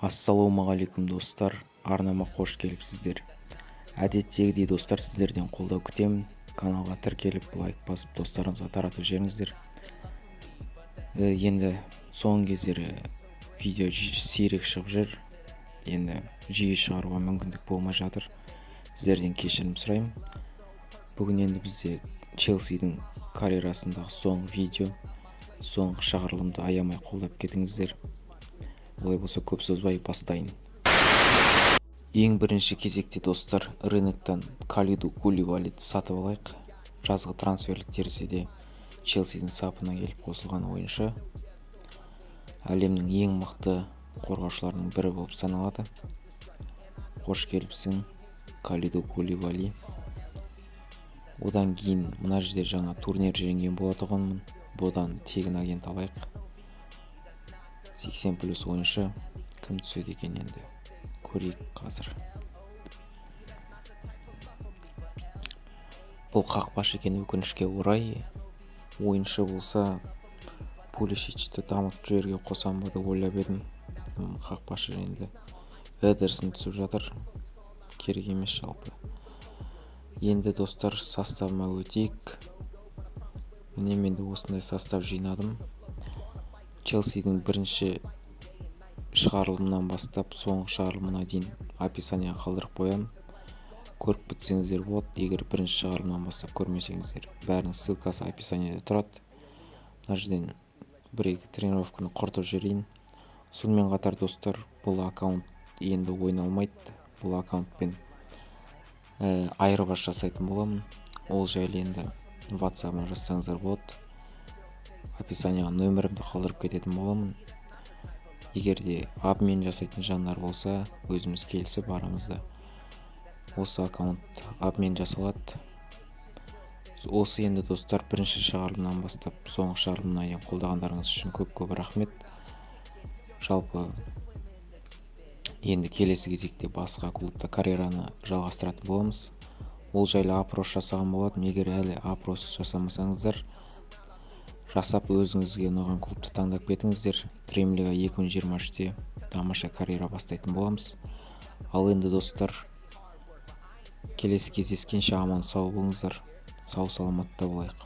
Ассалаумағалейкум достар, арнама қош келіпсіздер. Әдеттегідей достар, сіздерден қолдау күтемін. Каналға тіркеліп, лайк басып, достарыңызға таратып жіберіңіздер. Енді соңғы кездері видео сирек шығып жүр. Енді жиі шығаруға мүмкіндік болмай жатыр. Сіздерден кешірім сұраймын. Бүгін енді бізде Челсидің карьерасындағы соңғы видео, соңғы шығарылымды аямай қолдап кетіңіздер. Олай болса көп сөзбай бастайын. Ең бірінші кезекте достар, рыноктан Калиду Кулибалиді сатып алайық. Жазғы трансферлік терезеде Челсидің сапына келіп қосылған ойыншы. Әлемнің ең мықты қорғаушыларының бірі болып саналады. Қош келіпсің, Калиду Кулибали. Одан кейін мына жерде жаңа турнир жеңген болатұғынмын. Бұдан тегін агент алайық. 80+ ойыншы кім түседі екен, енді көрейік қазір. Бұл қақпашы екен, өкінішке орай. Ойыншы болса Пулишичті дамытып жіберге қосам ба деп ойлап едім. Қақпашы енді Эдерсон түсіп жатыр. Керек емес жалпы. Енді достар, составыма өтейік. Міне менде осындай состав жинадым. Челсидің бірінші шығарылымынан бастап соңғы шығарылымына дейін описание қалдырып қоямын. Көріп бітсеңіздер болады. Егер бірінші шығарылымнан бастап көрмесеңіздер, бәрінің ссылкасы описаниеде тұрады. Мына жерден бір-екі тренировканы құртып жіберейін. Сонымен қатар достар, бұл аккаунт енді ойналмайды. Бұл аккаунтпен айырбас жасайтын боламын. Ол жайлы енді WhatsApp-ма жазсаңыздар болады. Описанияға нөмірімді қалдырып кететін боламын. Егер де обмен жасайтын жандар болса, өзіміз келісіп арамызда осы аккаунт обмен жасалады. Осы енді достар, бірінші шығарылымнан бастап соңғы шығарылымына дейін қолдағандарыңыз үшін көп рахмет. Жалпы енді келесі кезекте басқа клубта карьераны жалғастыратын боламыз. Ол жайлы опрос жасаған болатын. Егер әлі опрос жасамасаңыздар, жасап өзіңізге ұнаған клубты таңдап кетіңіздер. Премьер лига 2023-те тамаша карьера бастайтын боламыз. Ал енді достар, келесі кездескенше аман сау болыңыздар. Сау саламатта болайық.